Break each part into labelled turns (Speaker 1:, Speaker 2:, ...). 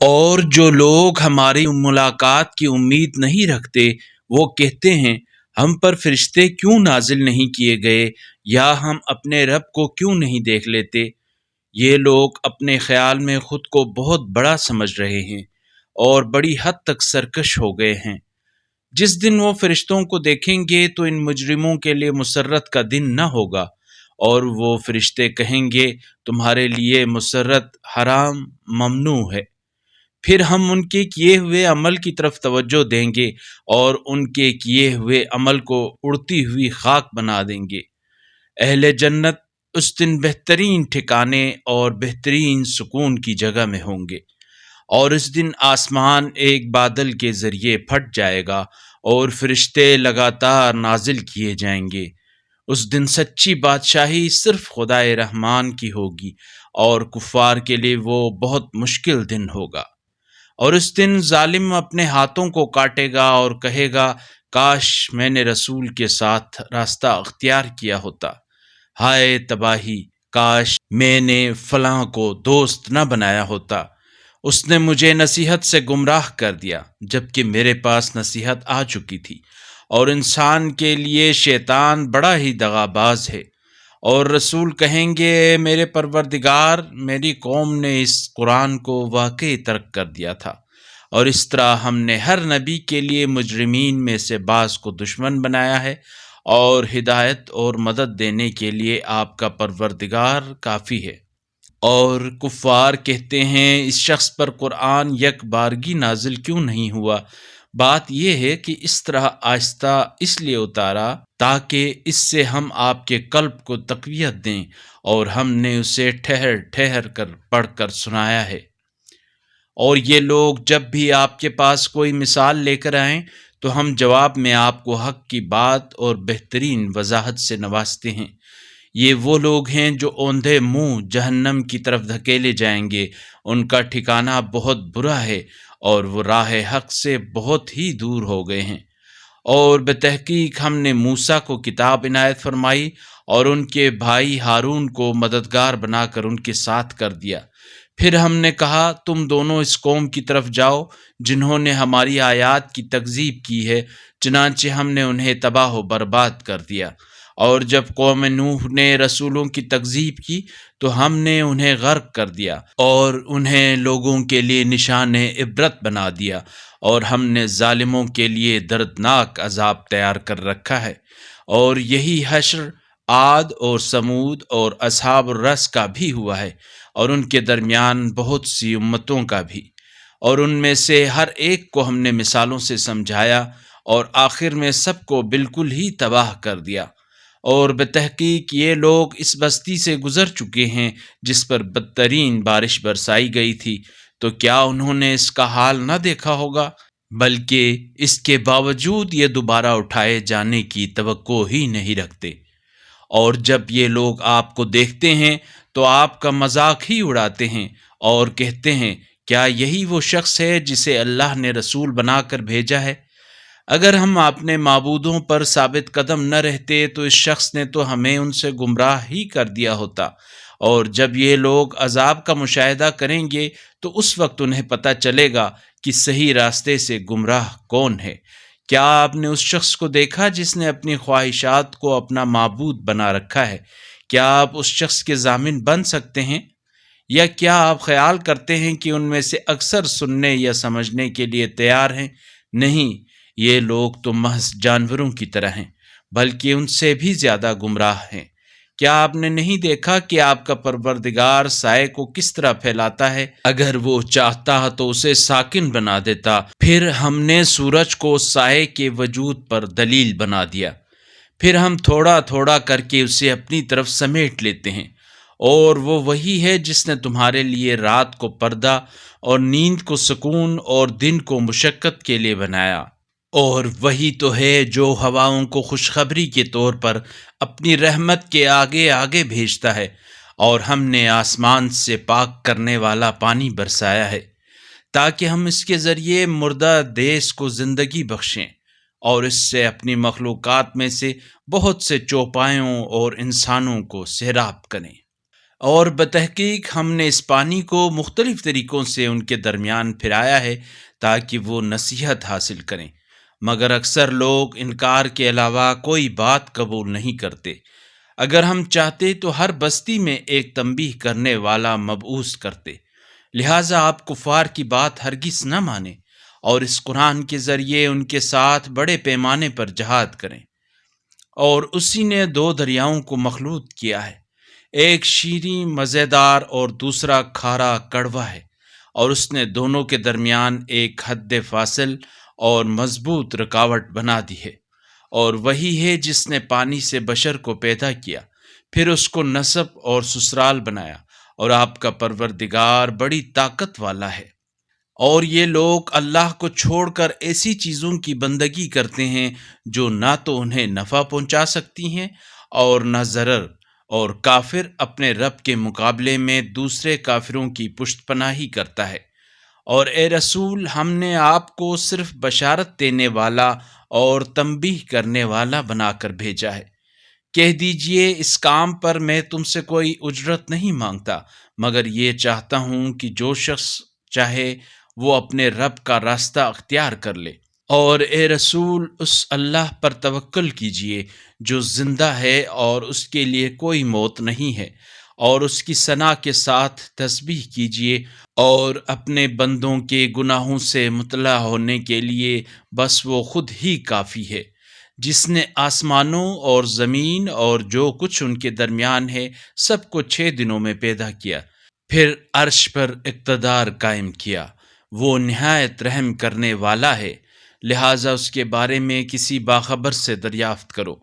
Speaker 1: اور جو لوگ ہماری ملاقات کی امید نہیں رکھتے وہ کہتے ہیں ہم پر فرشتے کیوں نازل نہیں کیے گئے، یا ہم اپنے رب کو کیوں نہیں دیکھ لیتے۔ یہ لوگ اپنے خیال میں خود کو بہت بڑا سمجھ رہے ہیں اور بڑی حد تک سرکش ہو گئے ہیں۔ جس دن وہ فرشتوں کو دیکھیں گے تو ان مجرموں کے لیے مسرت کا دن نہ ہوگا، اور وہ فرشتے کہیں گے تمہارے لیے مسرت حرام ممنوع ہے۔ پھر ہم ان کے کیے ہوئے عمل کی طرف توجہ دیں گے اور ان کے کیے ہوئے عمل کو اڑتی ہوئی خاک بنا دیں گے۔ اہل جنت اس دن بہترین ٹھکانے اور بہترین سکون کی جگہ میں ہوں گے، اور اس دن آسمان ایک بادل کے ذریعے پھٹ جائے گا اور فرشتے لگاتار نازل کیے جائیں گے۔ اس دن سچی بادشاہی صرف خدائے رحمان کی ہوگی، اور کفار کے لیے وہ بہت مشکل دن ہوگا۔ اور اس دن ظالم اپنے ہاتھوں کو کاٹے گا اور کہے گا کاش میں نے رسول کے ساتھ راستہ اختیار کیا ہوتا، ہائے تباہی، کاش میں نے فلاں کو دوست نہ بنایا ہوتا، اس نے مجھے نصیحت سے گمراہ کر دیا جبکہ میرے پاس نصیحت آ چکی تھی۔ اور انسان کے لیے شیطان بڑا ہی دغاباز ہے۔ اور رسول کہیں گے میرے پروردگار، میری قوم نے اس قرآن کو واقعی ترک کر دیا تھا، اور اس طرح ہم نے ہر نبی کے لیے مجرمین میں سے بعض کو دشمن بنایا ہے، اور ہدایت اور مدد دینے کے لیے آپ کا پروردگار کافی ہے۔ اور کفار کہتے ہیں اس شخص پر قرآن یک بارگی نازل کیوں نہیں ہوا؟ بات یہ ہے کہ اس طرح آہستہ اس لیے اتارا تاکہ اس سے ہم آپ کے قلب کو تقویت دیں، اور ہم نے اسے ٹھہر ٹھہر کر پڑھ کر سنایا ہے۔ اور یہ لوگ جب بھی آپ کے پاس کوئی مثال لے کر آئیں تو ہم جواب میں آپ کو حق کی بات اور بہترین وضاحت سے نوازتے ہیں۔ یہ وہ لوگ ہیں جو اوندھے منہ جہنم کی طرف دھکیلے جائیں گے، ان کا ٹھکانہ بہت برا ہے، اور وہ راہ حق سے بہت ہی دور ہو گئے ہیں۔ اور بتحقیق ہم نے موسیٰ کو کتاب عنایت فرمائی اور ان کے بھائی ہارون کو مددگار بنا کر ان کے ساتھ کر دیا۔ پھر ہم نے کہا تم دونوں اس قوم کی طرف جاؤ جنہوں نے ہماری آیات کی تکذیب کی ہے، چنانچہ ہم نے انہیں تباہ و برباد کر دیا۔ اور جب قوم نوح نے رسولوں کی تکذیب کی تو ہم نے انہیں غرق کر دیا اور انہیں لوگوں کے لیے نشان عبرت بنا دیا، اور ہم نے ظالموں کے لیے دردناک عذاب تیار کر رکھا ہے۔ اور یہی حشر عاد اور سمود اور اصحاب الرس کا بھی ہوا ہے، اور ان کے درمیان بہت سی امتوں کا بھی، اور ان میں سے ہر ایک کو ہم نے مثالوں سے سمجھایا، اور آخر میں سب کو بالکل ہی تباہ کر دیا۔ اور بتحقیق یہ لوگ اس بستی سے گزر چکے ہیں جس پر بدترین بارش برسائی گئی تھی، تو کیا انہوں نے اس کا حال نہ دیکھا ہوگا؟ بلکہ اس کے باوجود یہ دوبارہ اٹھائے جانے کی توقع ہی نہیں رکھتے۔ اور جب یہ لوگ آپ کو دیکھتے ہیں تو آپ کا مذاق ہی اڑاتے ہیں اور کہتے ہیں کیا یہی وہ شخص ہے جسے اللہ نے رسول بنا کر بھیجا ہے؟ اگر ہم اپنے معبودوں پر ثابت قدم نہ رہتے تو اس شخص نے تو ہمیں ان سے گمراہ ہی کر دیا ہوتا۔ اور جب یہ لوگ عذاب کا مشاہدہ کریں گے تو اس وقت انہیں پتہ چلے گا کہ صحیح راستے سے گمراہ کون ہے۔ کیا آپ نے اس شخص کو دیکھا جس نے اپنی خواہشات کو اپنا معبود بنا رکھا ہے؟ کیا آپ اس شخص کے ضامن بن سکتے ہیں؟ یا کیا آپ خیال کرتے ہیں کہ ان میں سے اکثر سننے یا سمجھنے کے لیے تیار ہیں؟ نہیں، یہ لوگ تو محض جانوروں کی طرح ہیں، بلکہ ان سے بھی زیادہ گمراہ ہیں۔ کیا آپ نے نہیں دیکھا کہ آپ کا پروردگار سائے کو کس طرح پھیلاتا ہے؟ اگر وہ چاہتا تو اسے ساکن بنا دیتا۔ پھر ہم نے سورج کو سائے کے وجود پر دلیل بنا دیا، پھر ہم تھوڑا تھوڑا کر کے اسے اپنی طرف سمیٹ لیتے ہیں۔ اور وہ وہی ہے جس نے تمہارے لیے رات کو پردہ اور نیند کو سکون اور دن کو مشقت کے لیے بنایا۔ اور وہی تو ہے جو ہواؤں کو خوشخبری کے طور پر اپنی رحمت کے آگے آگے بھیجتا ہے، اور ہم نے آسمان سے پاک کرنے والا پانی برسایا ہے تاکہ ہم اس کے ذریعے مردہ دیس کو زندگی بخشیں، اور اس سے اپنی مخلوقات میں سے بہت سے چوپایوں اور انسانوں کو سیراب کریں۔ اور بتحقیق ہم نے اس پانی کو مختلف طریقوں سے ان کے درمیان پھرایا ہے تاکہ وہ نصیحت حاصل کریں، مگر اکثر لوگ انکار کے علاوہ کوئی بات قبول نہیں کرتے۔ اگر ہم چاہتے تو ہر بستی میں ایک تنبیہ کرنے والا مبعوث کرتے، لہٰذا آپ کفار کی بات ہرگز نہ مانیں اور اس قرآن کے ذریعے ان کے ساتھ بڑے پیمانے پر جہاد کریں۔ اور اسی نے دو دریاؤں کو مخلوط کیا ہے، ایک شیریں مزیدار اور دوسرا کھارا کڑوا ہے، اور اس نے دونوں کے درمیان ایک حد فاصل اور مضبوط رکاوٹ بنا دی ہے۔ اور وہی ہے جس نے پانی سے بشر کو پیدا کیا، پھر اس کو نسب اور سسرال بنایا، اور آپ کا پروردگار بڑی طاقت والا ہے۔ اور یہ لوگ اللہ کو چھوڑ کر ایسی چیزوں کی بندگی کرتے ہیں جو نہ تو انہیں نفع پہنچا سکتی ہیں اور نہ ضرر، اور کافر اپنے رب کے مقابلے میں دوسرے کافروں کی پشت پناہی کرتا ہے۔ اور اے رسول، ہم نے آپ کو صرف بشارت دینے والا اور تنبیہ کرنے والا بنا کر بھیجا ہے۔ کہہ دیجئے اس کام پر میں تم سے کوئی اجرت نہیں مانگتا، مگر یہ چاہتا ہوں کہ جو شخص چاہے وہ اپنے رب کا راستہ اختیار کر لے۔ اور اے رسول، اس اللہ پر توکل کیجئے جو زندہ ہے اور اس کے لیے کوئی موت نہیں ہے، اور اس کی ثنا کے ساتھ تسبیح کیجئے، اور اپنے بندوں کے گناہوں سے مطلع ہونے کے لیے بس وہ خود ہی کافی ہے، جس نے آسمانوں اور زمین اور جو کچھ ان کے درمیان ہے سب کو 6 دنوں میں پیدا کیا، پھر عرش پر اقتدار قائم کیا۔ وہ نہایت رحم کرنے والا ہے، لہٰذا اس کے بارے میں کسی باخبر سے دریافت کرو۔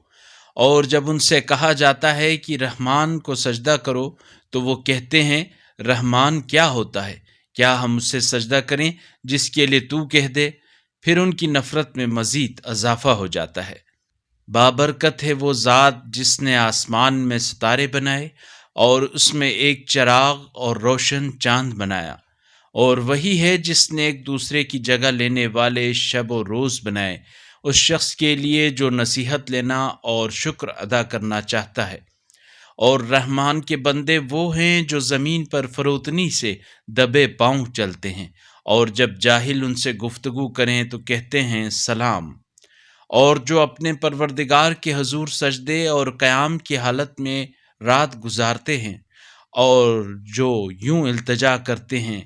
Speaker 1: اور جب ان سے کہا جاتا ہے کہ رحمان کو سجدہ کرو تو وہ کہتے ہیں، رحمان کیا ہوتا ہے؟ کیا ہم اسے سجدہ کریں جس کے لیے تو کہہ دے؟ پھر ان کی نفرت میں مزید اضافہ ہو جاتا ہے۔ بابرکت ہے وہ ذات جس نے آسمان میں ستارے بنائے اور اس میں ایک چراغ اور روشن چاند بنایا، اور وہی ہے جس نے ایک دوسرے کی جگہ لینے والے شب و روز بنائے اس شخص کے لیے جو نصیحت لینا اور شکر ادا کرنا چاہتا ہے۔ اور رحمان کے بندے وہ ہیں جو زمین پر فروتنی سے دبے پاؤں چلتے ہیں، اور جب جاہل ان سے گفتگو کریں تو کہتے ہیں سلام۔ اور جو اپنے پروردگار کے حضور سجدے اور قیام کی حالت میں رات گزارتے ہیں، اور جو یوں التجا کرتے ہیں،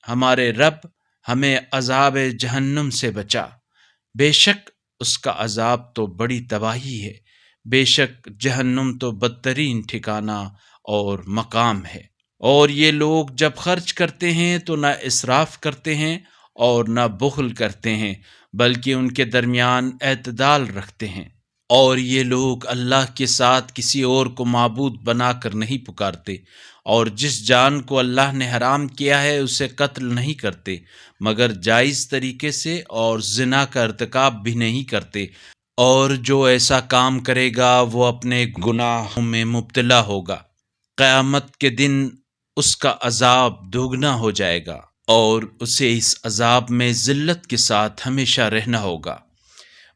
Speaker 1: ہمارے رب ہمیں عذاب جہنم سے بچا، بے شک اس کا عذاب تو بڑی تباہی ہے، بے شک جہنم تو بدترین ٹھکانہ اور مقام ہے۔ اور یہ لوگ جب خرچ کرتے ہیں تو نہ اسراف کرتے ہیں اور نہ بخل کرتے ہیں، بلکہ ان کے درمیان اعتدال رکھتے ہیں۔ اور یہ لوگ اللہ کے ساتھ کسی اور کو معبود بنا کر نہیں پکارتے، اور جس جان کو اللہ نے حرام کیا ہے اسے قتل نہیں کرتے مگر جائز طریقے سے، اور زنا کا ارتکاب بھی نہیں کرتے، اور جو ایسا کام کرے گا وہ اپنے گناہوں میں مبتلا ہوگا۔ قیامت کے دن اس کا عذاب دوگنا ہو جائے گا، اور اسے اس عذاب میں ذلت کے ساتھ ہمیشہ رہنا ہوگا۔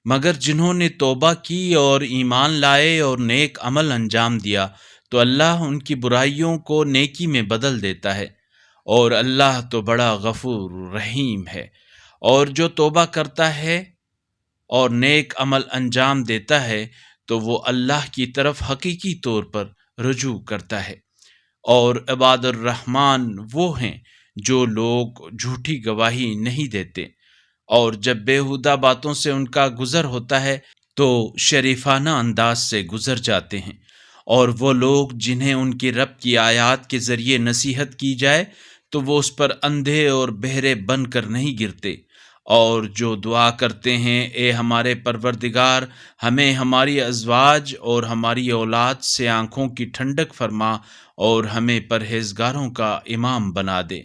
Speaker 1: مگر جنہوں نے توبہ کی اور ایمان لائے اور نیک عمل انجام دیا تو اللہ ان کی برائیوں کو نیکی میں بدل دیتا ہے، اور اللہ تو بڑا غفور رحیم ہے۔ اور جو توبہ کرتا ہے اور نیک عمل انجام دیتا ہے تو وہ اللہ کی طرف حقیقی طور پر رجوع کرتا ہے۔ اور عباد الرحمن وہ ہیں جو لوگ جھوٹی گواہی نہیں دیتے، اور جب بیہودہ باتوں سے ان کا گزر ہوتا ہے تو شریفانہ انداز سے گزر جاتے ہیں۔ اور وہ لوگ جنہیں ان کی رب کی آیات کے ذریعے نصیحت کی جائے تو وہ اس پر اندھے اور بہرے بن کر نہیں گرتے، اور جو دعا کرتے ہیں، اے ہمارے پروردگار، ہمیں ہماری ازواج اور ہماری اولاد سے آنکھوں کی ٹھنڈک فرما اور ہمیں پرہیزگاروں کا امام بنا دے۔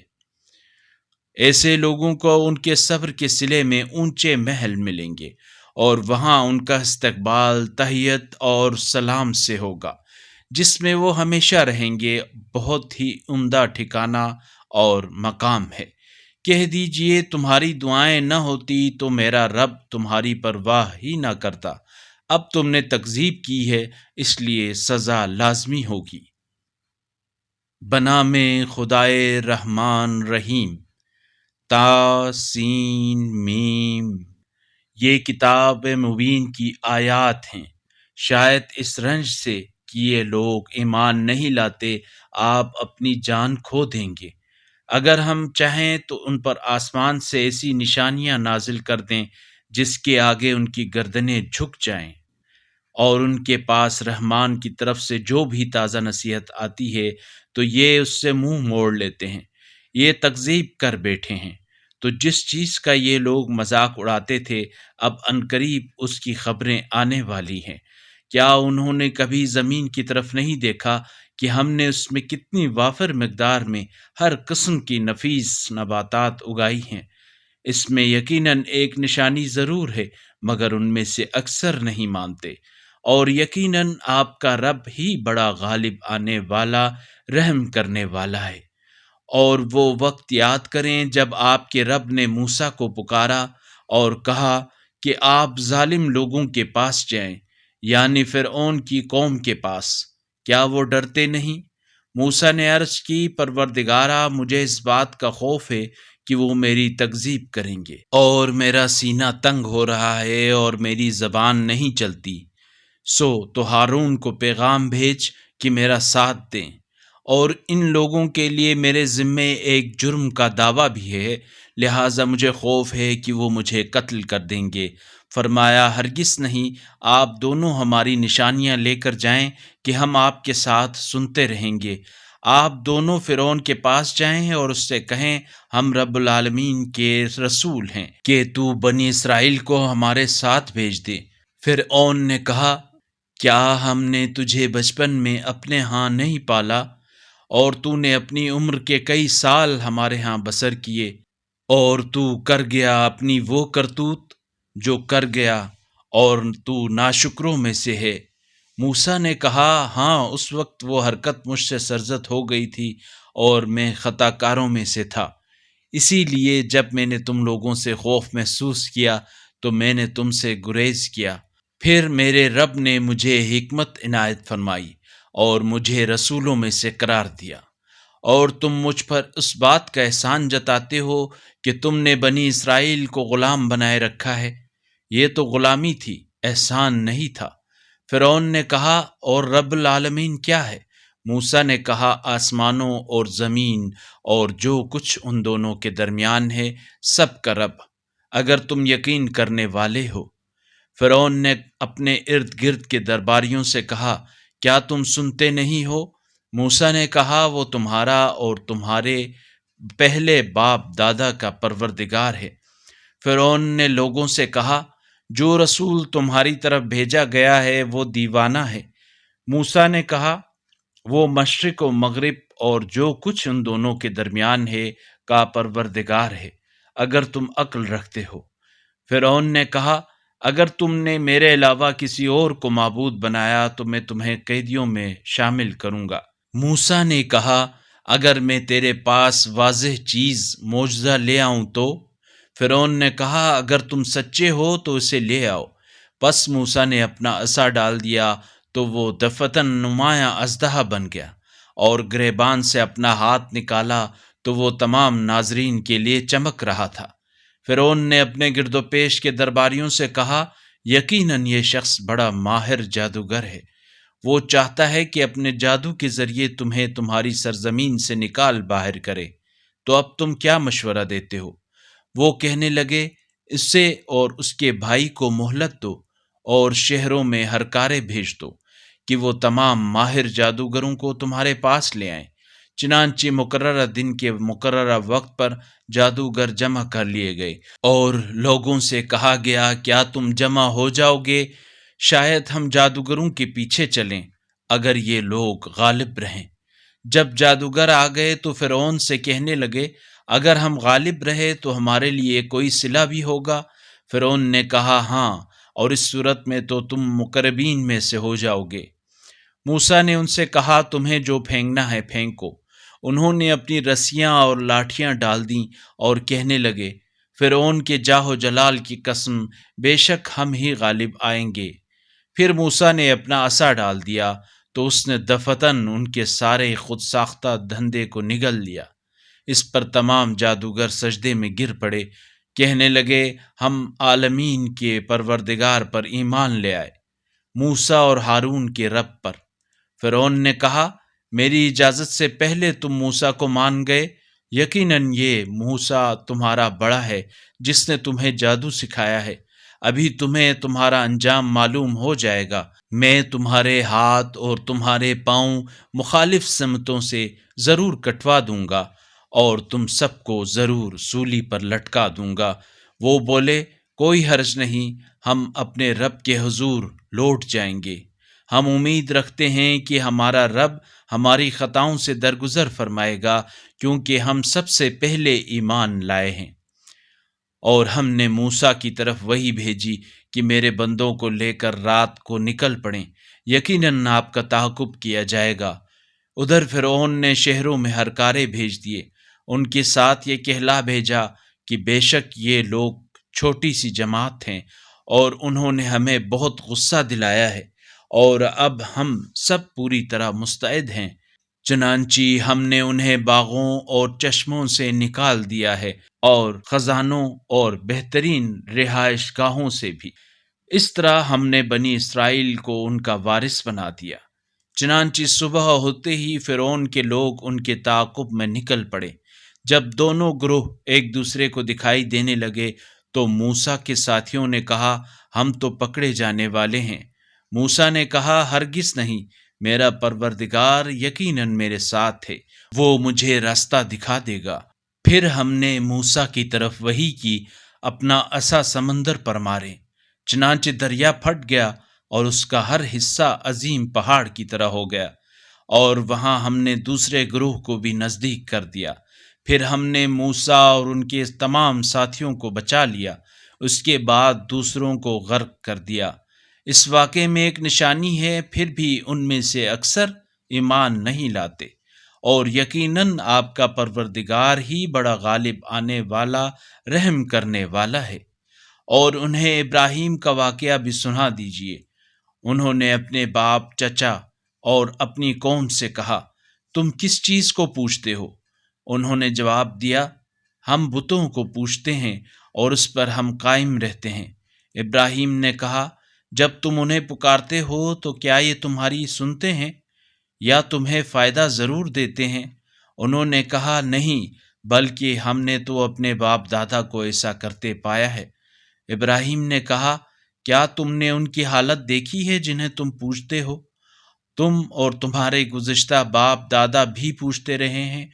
Speaker 1: ایسے لوگوں کو ان کے صبر کے صلے میں اونچے محل ملیں گے، اور وہاں ان کا استقبال تحیت اور سلام سے ہوگا، جس میں وہ ہمیشہ رہیں گے، بہت ہی عمدہ ٹھکانہ اور مقام ہے۔ کہہ دیجئے تمہاری دعائیں نہ ہوتی تو میرا رب تمہاری پرواہ ہی نہ کرتا، اب تم نے تکذیب کی ہے اس لیے سزا لازمی ہوگی۔ بنام خدائے رحمان رحیم۔ تاسین میم۔ یہ کتاب مبین کی آیات ہیں۔ شاید اس رنج سے کہ یہ لوگ ایمان نہیں لاتے آپ اپنی جان کھو دیں گے۔ اگر ہم چاہیں تو ان پر آسمان سے ایسی نشانیاں نازل کر دیں جس کے آگے ان کی گردنیں جھک جائیں، اور ان کے پاس رحمان کی طرف سے جو بھی تازہ نصیحت آتی ہے تو یہ اس سے منہ موڑ لیتے ہیں۔ یہ تکذیب کر بیٹھے ہیں۔ تو جس چیز کا یہ لوگ مذاق اڑاتے تھے اب عنقریب اس کی خبریں آنے والی ہیں۔ کیا انہوں نے کبھی زمین کی طرف نہیں دیکھا کہ ہم نے اس میں کتنی وافر مقدار میں ہر قسم کی نفیس نباتات اگائی ہیں؟ اس میں یقیناً ایک نشانی ضرور ہے، مگر ان میں سے اکثر نہیں مانتے۔ اور یقیناً آپ کا رب ہی بڑا غالب آنے والا، رحم کرنے والا ہے۔ اور وہ وقت یاد کریں جب آپ کے رب نے موسیٰ کو پکارا اور کہا کہ آپ ظالم لوگوں کے پاس جائیں، یعنی فرعون کی قوم کے پاس۔ کیا وہ ڈرتے نہیں؟ موسیٰ نے عرض کی، پروردگارا، مجھے اس بات کا خوف ہے کہ وہ میری تکذیب کریں گے، اور میرا سینہ تنگ ہو رہا ہے اور میری زبان نہیں چلتی۔ سو تو ہارون کو پیغام بھیج کہ میرا ساتھ دیں، اور ان لوگوں کے لیے میرے ذمے ایک جرم کا دعویٰ بھی ہے، لہٰذا مجھے خوف ہے کہ وہ مجھے قتل کر دیں گے۔ فرمایا، ہرگز نہیں، آپ دونوں ہماری نشانیاں لے کر جائیں کہ ہم آپ کے ساتھ سنتے رہیں گے۔ آپ دونوں فرعون کے پاس جائیں اور اس سے کہیں، ہم رب العالمین کے رسول ہیں کہ تو بنی اسرائیل کو ہمارے ساتھ بھیج دے۔ فرعون نے کہا، کیا ہم نے تجھے بچپن میں اپنے ہاں نہیں پالا، اور تو نے اپنی عمر کے کئی سال ہمارے ہاں بسر کیے، اور تو کر گیا اپنی وہ کرتوت جو کر گیا، اور تو ناشکروں میں سے ہے۔ موسیٰ نے کہا، ہاں، اس وقت وہ حرکت مجھ سے سرزد ہو گئی تھی اور میں خطا کاروں میں سے تھا، اسی لیے جب میں نے تم لوگوں سے خوف محسوس کیا تو میں نے تم سے گریز کیا۔ پھر میرے رب نے مجھے حکمت عنایت فرمائی اور مجھے رسولوں میں سے قرار دیا، اور تم مجھ پر اس بات کا احسان جتاتے ہو کہ تم نے بنی اسرائیل کو غلام بنائے رکھا ہے۔ یہ تو غلامی تھی، احسان نہیں تھا۔ فرعون نے کہا، اور رب العالمین کیا ہے؟ موسیٰ نے کہا، آسمانوں اور زمین اور جو کچھ ان دونوں کے درمیان ہے، سب کا رب، اگر تم یقین کرنے والے ہو۔ فرعون نے اپنے ارد گرد کے درباریوں سے کہا، کیا تم سنتے نہیں ہو؟ موسیٰ نے کہا، وہ تمہارا اور تمہارے پہلے باپ دادا کا پروردگار ہے۔ فرعون نے لوگوں سے کہا، جو رسول تمہاری طرف بھیجا گیا ہے وہ دیوانہ ہے۔ موسیٰ نے کہا، وہ مشرق و مغرب اور جو کچھ ان دونوں کے درمیان ہے کا پروردگار ہے، اگر تم عقل رکھتے ہو۔ فرعون نے کہا، اگر تم نے میرے علاوہ کسی اور کو معبود بنایا تو میں تمہیں قیدیوں میں شامل کروں گا۔ موسیٰ نے کہا، اگر میں تیرے پاس واضح چیز معجزہ لے آؤں تو؟ فرعون نے کہا، اگر تم سچے ہو تو اسے لے آؤ۔ پس موسیٰ نے اپنا عصا ڈال دیا تو وہ دفتن نمایاں اژدہا بن گیا، اور گریبان سے اپنا ہاتھ نکالا تو وہ تمام ناظرین کے لیے چمک رہا تھا۔ فرعون نے اپنے گرد و پیش کے درباریوں سے کہا، یقیناً یہ شخص بڑا ماہر جادوگر ہے، وہ چاہتا ہے کہ اپنے جادو کے ذریعے تمہیں تمہاری سرزمین سے نکال باہر کرے، تو اب تم کیا مشورہ دیتے ہو؟ وہ کہنے لگے، اسے اور اس کے بھائی کو مہلت دو اور شہروں میں ہرکارے بھیج دو کہ وہ تمام ماہر جادوگروں کو تمہارے پاس لے آئیں۔ چنانچہ مقررہ دن کے مقررہ وقت پر جادوگر جمع کر لیے گئے، اور لوگوں سے کہا گیا، کیا تم جمع ہو جاؤ گے؟ شاید ہم جادوگروں کے پیچھے چلیں، اگر یہ لوگ غالب رہیں۔ جب جادوگر آ گئے تو فرعون سے کہنے لگے، اگر ہم غالب رہے تو ہمارے لیے کوئی صلہ بھی ہوگا؟ فرعون نے کہا، ہاں، اور اس صورت میں تو تم مقربین میں سے ہو جاؤ گے۔ موسیٰ نے ان سے کہا، تمہیں جو پھینکنا ہے پھینکو۔ انہوں نے اپنی رسیاں اور لاٹھیاں ڈال دیں اور کہنے لگے، فرعون کے جاہ و جلال کی قسم، بے شک ہم ہی غالب آئیں گے۔ پھر موسیٰ نے اپنا عصا ڈال دیا تو اس نے دفتن ان کے سارے خود ساختہ دھندے کو نگل لیا۔ اس پر تمام جادوگر سجدے میں گر پڑے، کہنے لگے ہم عالمین کے پروردگار پر ایمان لے آئے، موسیٰ اور ہارون کے رب پر۔ فرعون نے کہا میری اجازت سے پہلے تم موسیٰ کو مان گئے، یقیناً یہ موسیٰ تمہارا بڑا ہے جس نے تمہیں جادو سکھایا ہے، ابھی تمہیں تمہارا انجام معلوم ہو جائے گا، میں تمہارے ہاتھ اور تمہارے پاؤں مخالف سمتوں سے ضرور کٹوا دوں گا اور تم سب کو ضرور سولی پر لٹکا دوں گا۔ وہ بولے کوئی حرج نہیں، ہم اپنے رب کے حضور لوٹ جائیں گے، ہم امید رکھتے ہیں کہ ہمارا رب ہماری خطاؤں سے درگزر فرمائے گا، کیونکہ ہم سب سے پہلے ایمان لائے ہیں۔ اور ہم نے موسیٰ کی طرف وحی بھیجی کہ میرے بندوں کو لے کر رات کو نکل پڑیں، یقیناً آپ کا تعاقب کیا جائے گا۔ ادھر فرعون نے شہروں میں ہرکارے بھیج دیے، ان کے ساتھ یہ کہلا بھیجا کہ بے شک یہ لوگ چھوٹی سی جماعت ہیں اور انہوں نے ہمیں بہت غصہ دلایا ہے، اور اب ہم سب پوری طرح مستعد ہیں، چنانچہ ہم نے انہیں باغوں اور چشموں سے نکال دیا ہے اور خزانوں اور بہترین رہائش گاہوں سے بھی۔ اس طرح ہم نے بنی اسرائیل کو ان کا وارث بنا دیا۔ چنانچہ صبح ہوتے ہی فرعون کے لوگ ان کے تعاقب میں نکل پڑے۔ جب دونوں گروہ ایک دوسرے کو دکھائی دینے لگے تو موسیٰ کے ساتھیوں نے کہا ہم تو پکڑے جانے والے ہیں۔ موسیٰ نے کہا ہرگز نہیں، میرا پروردگار یقیناً میرے ساتھ ہے، وہ مجھے راستہ دکھا دے گا۔ پھر ہم نے موسیٰ کی طرف وحی کی اپنا عصا سمندر پر مارے، چنانچہ دریا پھٹ گیا اور اس کا ہر حصہ عظیم پہاڑ کی طرح ہو گیا، اور وہاں ہم نے دوسرے گروہ کو بھی نزدیک کر دیا۔ پھر ہم نے موسیٰ اور ان کے تمام ساتھیوں کو بچا لیا، اس کے بعد دوسروں کو غرق کر دیا۔ اس واقعے میں ایک نشانی ہے، پھر بھی ان میں سے اکثر ایمان نہیں لاتے، اور یقیناً آپ کا پروردگار ہی بڑا غالب آنے والا، رحم کرنے والا ہے۔ اور انہیں ابراہیم کا واقعہ بھی سنا دیجیے۔ انہوں نے اپنے باپ، چچا اور اپنی قوم سے کہا تم کس چیز کو پوچھتے ہو؟ انہوں نے جواب دیا ہم بتوں کو پوچھتے ہیں اور اس پر ہم قائم رہتے ہیں۔ ابراہیم نے کہا جب تم انہیں پکارتے ہو تو کیا یہ تمہاری سنتے ہیں یا تمہیں فائدہ ضرور دیتے ہیں؟ انہوں نے کہا نہیں، بلکہ ہم نے تو اپنے باپ دادا کو ایسا کرتے پایا ہے۔ ابراہیم نے کہا کیا تم نے ان کی حالت دیکھی ہے جنہیں تم پوچھتے ہو؟ تم اور تمہارے گزشتہ باپ دادا بھی پوچھتے رہے ہیں،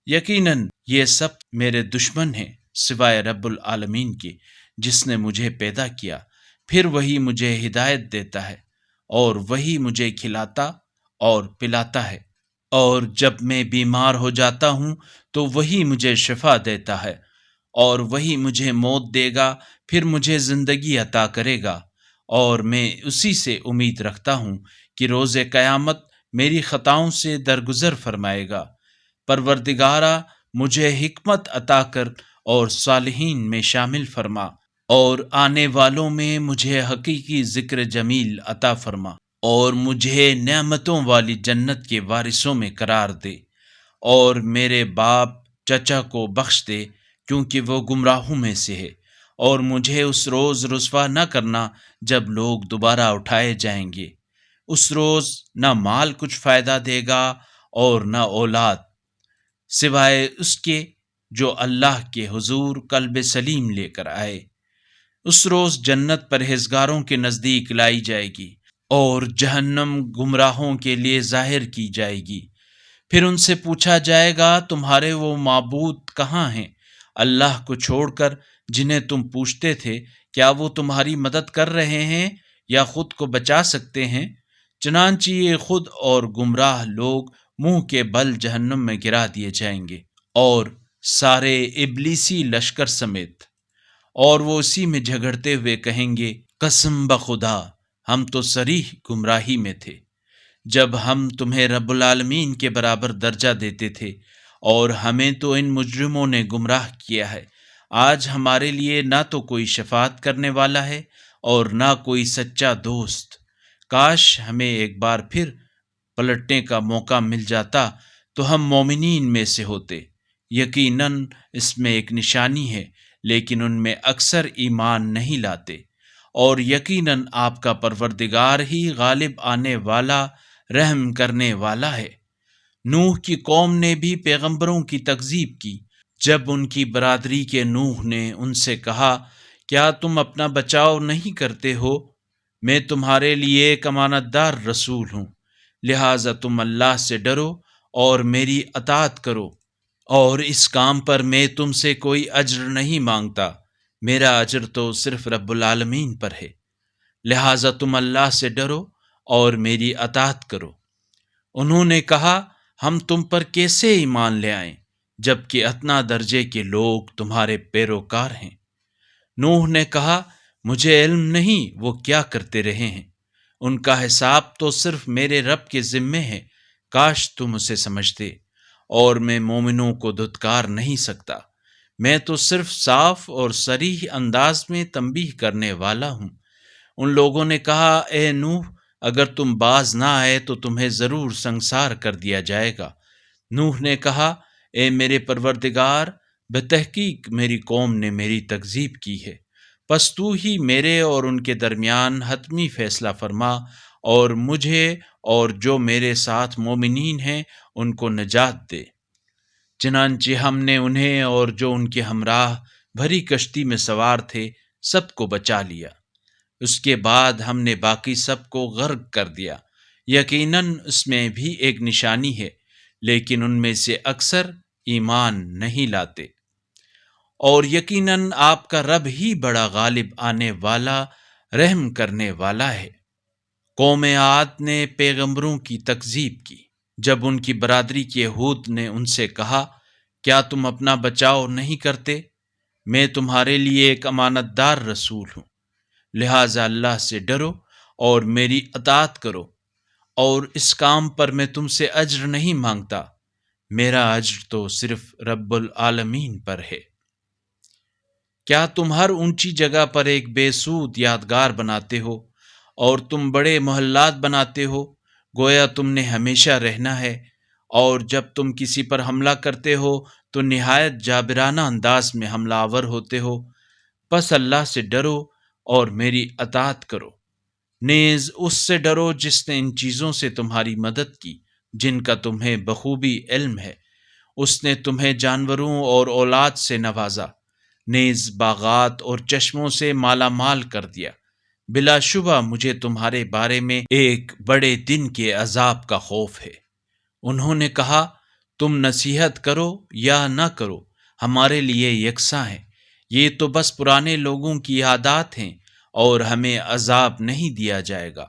Speaker 1: یقیناً یہ سب میرے دشمن ہیں سوائے رب العالمین کے جس نے مجھے پیدا کیا، پھر وہی مجھے ہدایت دیتا ہے اور وہی مجھے کھلاتا اور پلاتا ہے، اور جب میں بیمار ہو جاتا ہوں تو وہی مجھے شفا دیتا ہے، اور وہی مجھے موت دے گا پھر مجھے زندگی عطا کرے گا، اور میں اسی سے امید رکھتا ہوں کہ روز قیامت میری خطاؤں سے درگزر فرمائے گا۔ پروردگارا مجھے حکمت عطا کر اور صالحین میں شامل فرما، اور آنے والوں میں مجھے حقیقی ذکر جمیل عطا فرما، اور مجھے نعمتوں والی جنت کے وارثوں میں قرار دے، اور میرے باپ چچا کو بخش دے کیونکہ وہ گمراہوں میں سے ہے، اور مجھے اس روز رسوا نہ کرنا جب لوگ دوبارہ اٹھائے جائیں گے۔ اس روز نہ مال کچھ فائدہ دے گا اور نہ اولاد، سوائے اس کے جو اللہ کے حضور قلب سلیم لے کر آئے۔ اس روز جنت پرہیزگاروں کے نزدیک لائی جائے گی اور جہنم گمراہوں کے لیے ظاہر کی جائے گی۔ پھر ان سے پوچھا جائے گا تمہارے وہ معبود کہاں ہیں اللہ کو چھوڑ کر جنہیں تم پوچھتے تھے؟ کیا وہ تمہاری مدد کر رہے ہیں یا خود کو بچا سکتے ہیں؟ چنانچہ یہ خود اور گمراہ لوگ منہ کے بل جہنم میں گرا دیے جائیں گے، اور سارے ابلیسی لشکر سمیت، اور وہ اسی میں جھگڑتے ہوئے کہیں گے قسم بخدا ہم تو صریح گمراہی میں تھے جب ہم تمہیں رب العالمین کے برابر درجہ دیتے تھے، اور ہمیں تو ان مجرموں نے گمراہ کیا ہے۔ آج ہمارے لیے نہ تو کوئی شفاعت کرنے والا ہے اور نہ کوئی سچا دوست۔ کاش ہمیں ایک بار پھر پلٹنے کا موقع مل جاتا تو ہم مومنین میں سے ہوتے۔ یقیناً اس میں ایک نشانی ہے، لیکن ان میں اکثر ایمان نہیں لاتے، اور یقیناً آپ کا پروردگار ہی غالب آنے والا، رحم کرنے والا ہے۔ نوح کی قوم نے بھی پیغمبروں کی تکذیب کی۔ جب ان کی برادری کے نوح نے ان سے کہا، کیا تم اپنا بچاؤ نہیں کرتے ہو؟ میں تمہارے لیے ایک امانت دار رسول ہوں، لہٰذا تم اللہ سے ڈرو اور میری اطاعت کرو، اور اس کام پر میں تم سے کوئی اجر نہیں مانگتا، میرا اجر تو صرف رب العالمین پر ہے، لہٰذا تم اللہ سے ڈرو اور میری اطاعت کرو۔ انہوں نے کہا، ہم تم پر کیسے ایمان لے آئیں جبکہ ادنیٰ درجے کے لوگ تمہارے پیروکار ہیں؟ نوح نے کہا، مجھے علم نہیں وہ کیا کرتے رہے ہیں، ان کا حساب تو صرف میرے رب کے ذمے ہے، کاش تم اسے سمجھتے، اور میں مومنوں کو دھتکار نہیں سکتا، میں تو صرف صاف اور صریح انداز میں تنبیہ کرنے والا ہوں۔ ان لوگوں نے کہا، اے نوح، اگر تم باز نہ آئے تو تمہیں ضرور سنگسار کر دیا جائے گا۔ نوح نے کہا، اے میرے پروردگار، بتحقیق میری قوم نے میری تکذیب کی ہے، پس تو ہی میرے اور ان کے درمیان حتمی فیصلہ فرما، اور مجھے اور جو میرے ساتھ مومنین ہیں ان کو نجات دے۔ چنانچہ ہم نے انہیں اور جو ان کے ہمراہ بھری کشتی میں سوار تھے سب کو بچا لیا۔ اس کے بعد ہم نے باقی سب کو غرق کر دیا۔ یقیناً اس میں بھی ایک نشانی ہے، لیکن ان میں سے اکثر ایمان نہیں لاتے۔ اور یقیناً آپ کا رب ہی بڑا غالب آنے والا، رحم کرنے والا ہے۔ قوم عاد نے پیغمبروں کی تکذیب کی۔ جب ان کی برادری کے یہود نے ان سے کہا، کیا تم اپنا بچاؤ نہیں کرتے؟ میں تمہارے لیے ایک امانت دار رسول ہوں، لہٰذا اللہ سے ڈرو اور میری اطاعت کرو، اور اس کام پر میں تم سے اجر نہیں مانگتا، میرا اجر تو صرف رب العالمین پر ہے۔ کیا تم ہر اونچی جگہ پر ایک بے سود یادگار بناتے ہو، اور تم بڑے محلات بناتے ہو، گویا تم نے ہمیشہ رہنا ہے، اور جب تم کسی پر حملہ کرتے ہو تو نہایت جابرانہ انداز میں حملہ آور ہوتے ہو، پس اللہ سے ڈرو اور میری اطاعت کرو۔ نیز اس سے ڈرو جس نے ان چیزوں سے تمہاری مدد کی جن کا تمہیں بخوبی علم ہے۔ اس نے تمہیں جانوروں اور اولاد سے نوازا، نیز باغات اور چشموں سے مالا مال کر دیا۔ بلا شبہ مجھے تمہارے بارے میں ایک بڑے دن کے عذاب کا خوف ہے۔ انہوں نے کہا، تم نصیحت کرو یا نہ کرو، ہمارے لیے یکساں ہے، یہ تو بس پرانے لوگوں کی عادات ہیں، اور ہمیں عذاب نہیں دیا جائے گا۔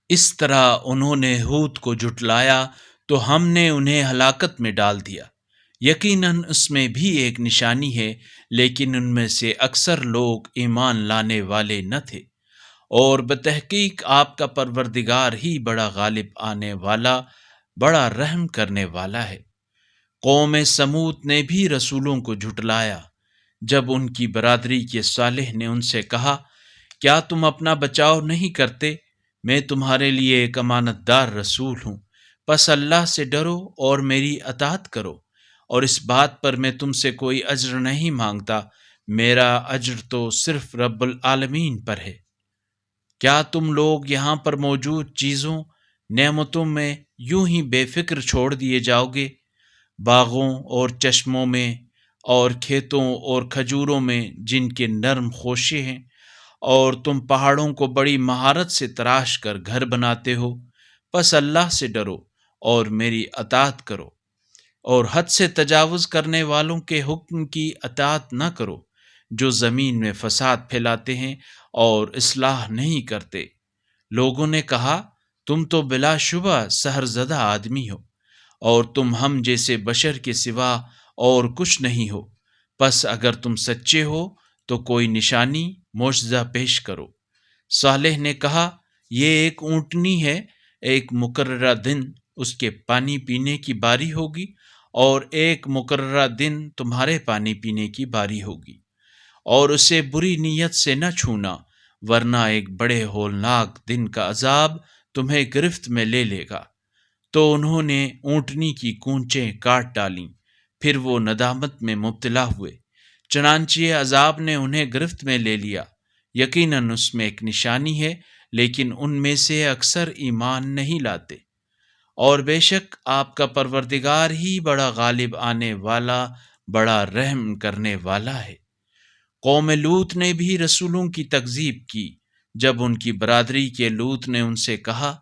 Speaker 1: اس طرح انہوں نے ہود کو جھٹلایا تو ہم نے انہیں ہلاکت میں ڈال دیا۔ یقیناً اس میں بھی ایک نشانی ہے، لیکن ان میں سے اکثر لوگ ایمان لانے والے نہ تھے، اور بتحقیق آپ کا پروردگار ہی بڑا غالب آنے والا، بڑا رحم کرنے والا ہے۔ قوم سمود نے بھی رسولوں کو جھٹلایا۔ جب ان کی برادری کے صالح نے ان سے کہا، کیا تم اپنا بچاؤ نہیں کرتے؟ میں تمہارے لیے ایک امانت دار رسول ہوں، پس اللہ سے ڈرو اور میری اطاعت کرو، اور اس بات پر میں تم سے کوئی اجر نہیں مانگتا، میرا اجر تو صرف رب العالمین پر ہے۔ کیا تم لوگ یہاں پر موجود چیزوں، نعمتوں میں یوں ہی بے فکر چھوڑ دیے جاؤ گے؟ باغوں اور چشموں میں اور کھیتوں اور کھجوروں میں جن کے نرم خوشے ہیں، اور تم پہاڑوں کو بڑی مہارت سے تراش کر گھر بناتے ہو، پس اللہ سے ڈرو اور میری اطاعت کرو، اور حد سے تجاوز کرنے والوں کے حکم کی اطاعت نہ کرو، جو زمین میں فساد پھیلاتے ہیں اور اصلاح نہیں کرتے۔ لوگوں نے کہا، تم تو بلا شبہ سحرزدہ آدمی ہو، اور تم ہم جیسے بشر کے سوا اور کچھ نہیں ہو، پس اگر تم سچے ہو تو کوئی نشانی، معجزہ پیش کرو۔ صالح نے کہا، یہ ایک اونٹنی ہے، ایک مقررہ دن اس کے پانی پینے کی باری ہوگی، اور ایک مقررہ دن تمہارے پانی پینے کی باری ہوگی، اور اسے بری نیت سے نہ چھونا، ورنہ ایک بڑے ہولناک دن کا عذاب تمہیں گرفت میں لے لے گا۔ تو انہوں نے اونٹنی کی کونچیں کاٹ ڈالیں، پھر وہ ندامت میں مبتلا ہوئے۔ چنانچہ عذاب نے انہیں گرفت میں لے لیا۔ یقیناً اس میں ایک نشانی ہے، لیکن ان میں سے اکثر ایمان نہیں لاتے۔ اور بے شک آپ کا پروردگار ہی بڑا غالب آنے والا، بڑا رحم کرنے والا ہے۔ قوم لوط نے بھی رسولوں کی تکذیب کی۔ جب ان کی برادری کے لوط نے ان سے کہا،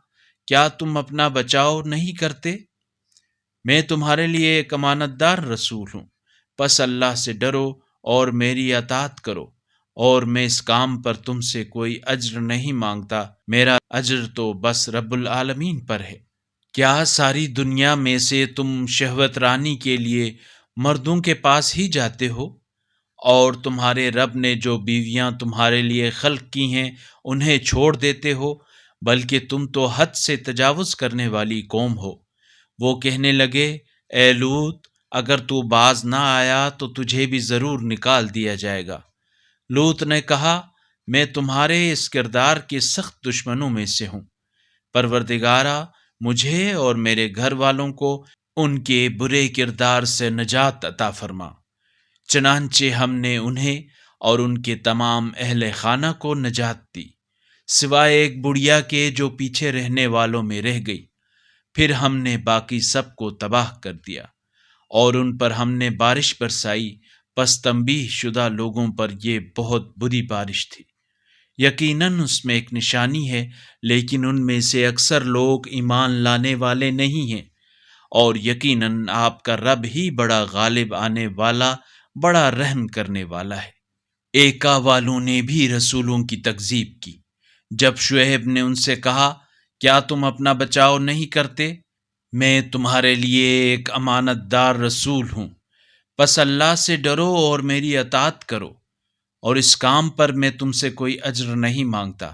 Speaker 1: کیا تم اپنا بچاؤ نہیں کرتے؟ میں تمہارے لیے ایک امانت دار رسول ہوں، پس اللہ سے ڈرو اور میری اطاعت کرو، اور میں اس کام پر تم سے کوئی اجر نہیں مانگتا، میرا اجر تو بس رب العالمین پر ہے۔ کیا ساری دنیا میں سے تم شہوت رانی کے لیے مردوں کے پاس ہی جاتے ہو؟ اور تمہارے رب نے جو بیویاں تمہارے لیے خلق کی ہیں انہیں چھوڑ دیتے ہو؟ بلکہ تم تو حد سے تجاوز کرنے والی قوم ہو۔ وہ کہنے لگے، اے لوط، اگر تو باز نہ آیا تو تجھے بھی ضرور نکال دیا جائے گا۔ لوط نے کہا، میں تمہارے اس کردار کے سخت دشمنوں میں سے ہوں۔ پروردگارا، مجھے اور میرے گھر والوں کو ان کے برے کردار سے نجات عطا فرما۔ چنانچہ ہم نے انہیں اور ان کے تمام اہل خانہ کو نجات دی، سوائے ایک بڑھیا کے جو پیچھے رہنے والوں میں رہ گئی۔ پھر ہم نے باقی سب کو تباہ کر دیا، اور ان پر ہم نے بارش برسائی، پس تنبیہ شدہ لوگوں پر یہ بہت بری بارش تھی۔ یقیناً اس میں ایک نشانی ہے، لیکن ان میں سے اکثر لوگ ایمان لانے والے نہیں ہیں۔ اور یقیناً آپ کا رب ہی بڑا غالب آنے والا، بڑا رحم کرنے والا ہے۔ ایکا والوں نے بھی رسولوں کی تکذیب کی۔ جب شعیب نے ان سے کہا، کیا تم اپنا بچاؤ نہیں کرتے؟ میں تمہارے لیے ایک امانت دار رسول ہوں، پس اللہ سے ڈرو اور میری اطاعت کرو، اور اس کام پر میں تم سے کوئی اجر نہیں مانگتا،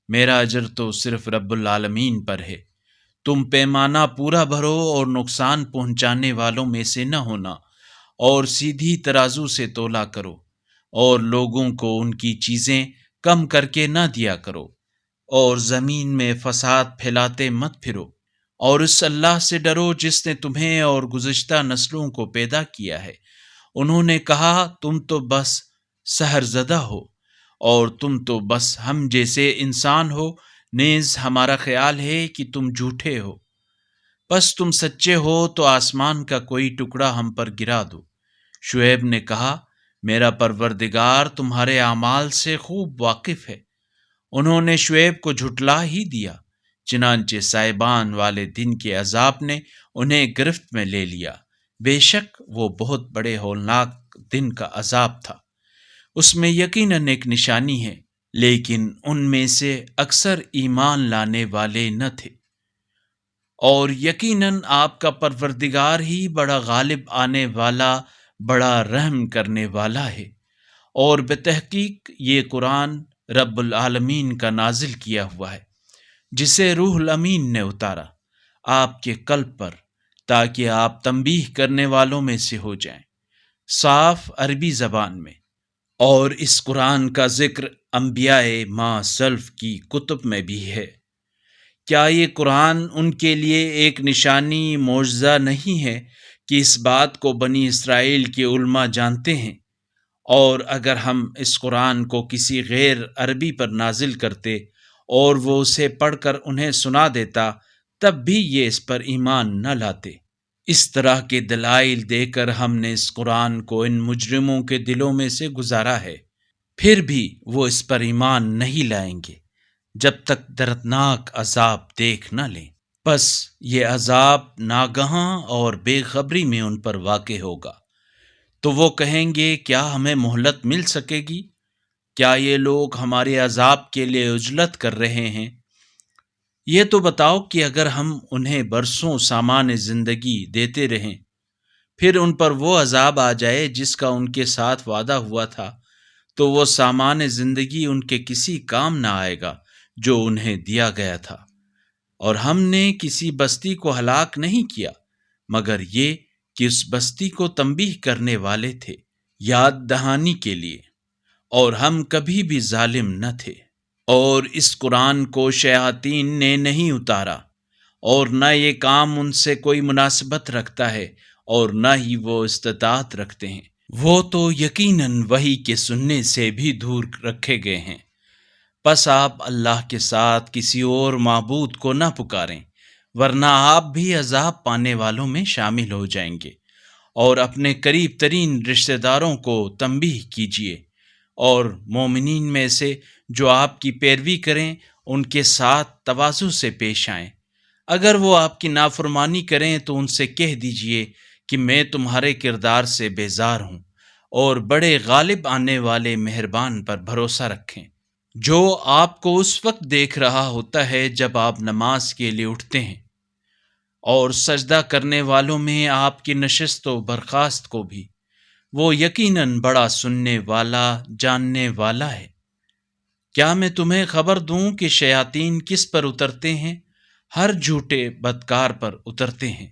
Speaker 1: میرا اجر تو صرف رب العالمین پر ہے۔ تم پیمانہ پورا بھرو اور نقصان پہنچانے والوں میں سے نہ ہونا، اور سیدھی ترازو سے تولا کرو، اور لوگوں کو ان کی چیزیں کم کر کے نہ دیا کرو، اور زمین میں فساد پھیلاتے مت پھرو، اور اس اللہ سے ڈرو جس نے تمہیں اور گزشتہ نسلوں کو پیدا کیا ہے۔ انہوں نے کہا، تم تو بس سحر زدہ ہو، اور تم تو بس ہم جیسے انسان ہو، نیز ہمارا خیال ہے کہ تم جھوٹے ہو۔ بس تم سچے ہو تو آسمان کا کوئی ٹکڑا ہم پر گرا دو۔ شعیب نے کہا، میرا پروردگار تمہارے اعمال سے خوب واقف ہے۔ انہوں نے شعیب کو جھٹلا ہی دیا، چنانچہ سائبان والے دن کے عذاب نے انہیں گرفت میں لے لیا۔ بے شک وہ بہت بڑے ہولناک دن کا عذاب تھا، اس میں یقیناً ایک نشانی ہے، لیکن ان میں سے اکثر ایمان لانے والے نہ تھے۔ اور یقیناً آپ کا پروردگار ہی بڑا غالب آنے والا، بڑا رحم کرنے والا ہے۔ اور بتحقیق یہ قرآن رب العالمین کا نازل کیا ہوا ہے، جسے روح الامین نے اتارا آپ کے قلب پر، تاکہ آپ تنبیہ کرنے والوں میں سے ہو جائیں، صاف عربی زبان میں۔ اور اس قرآن کا ذکر انبیاء ما سلف کی کتب میں بھی ہے۔ کیا یہ قرآن ان کے لیے ایک نشانی، معجزہ نہیں ہے کہ اس بات کو بنی اسرائیل کے علماء جانتے ہیں؟ اور اگر ہم اس قرآن کو کسی غیر عربی پر نازل کرتے اور وہ اسے پڑھ کر انہیں سنا دیتا، تب بھی یہ اس پر ایمان نہ لاتے۔ اس طرح کے دلائل دے کر ہم نے اس قرآن کو ان مجرموں کے دلوں میں سے گزارا ہے، پھر بھی وہ اس پر ایمان نہیں لائیں گے جب تک دردناک عذاب دیکھ نہ لیں۔ پس یہ عذاب ناگہاں اور بے خبری میں ان پر واقع ہوگا، تو وہ کہیں گے، کیا ہمیں مہلت مل سکے گی؟ کیا یہ لوگ ہمارے عذاب کے لیے عجلت کر رہے ہیں؟ یہ تو بتاؤ کہ اگر ہم انہیں برسوں سامان زندگی دیتے رہیں، پھر ان پر وہ عذاب آ جائے جس کا ان کے ساتھ وعدہ ہوا تھا، تو وہ سامان زندگی ان کے کسی کام نہ آئے گا جو انہیں دیا گیا تھا۔ اور ہم نے کسی بستی کو ہلاک نہیں کیا مگر یہ کہ اس بستی کو تنبیہ کرنے والے تھے، یاد دہانی کے لیے، اور ہم کبھی بھی ظالم نہ تھے۔ اور اس قرآن کو شیاطین نے نہیں اتارا، اور نہ یہ کام ان سے کوئی مناسبت رکھتا ہے اور نہ ہی وہ استطاعت رکھتے ہیں۔ وہ تو یقیناً وحی کے سننے سے بھی دور رکھے گئے ہیں۔ پس آپ اللہ کے ساتھ کسی اور معبود کو نہ پکاریں، ورنہ آپ بھی عذاب پانے والوں میں شامل ہو جائیں گے۔ اور اپنے قریب ترین رشتہ داروں کو تنبیہ کیجیے، اور مومنین میں سے جو آپ کی پیروی کریں ان کے ساتھ تواضع سے پیش آئیں۔ اگر وہ آپ کی نافرمانی کریں تو ان سے کہہ دیجیے کہ میں تمہارے کردار سے بیزار ہوں، اور بڑے غالب آنے والے مہربان پر بھروسہ رکھیں، جو آپ کو اس وقت دیکھ رہا ہوتا ہے جب آپ نماز کے لیے اٹھتے ہیں، اور سجدہ کرنے والوں میں آپ کی نشست و برخاست کو بھی۔ وہ یقیناً بڑا سننے والا، جاننے والا ہے۔ کیا میں تمہیں خبر دوں کہ شیاطین کس پر اترتے ہیں؟ ہر جھوٹے بدکار پر اترتے ہیں۔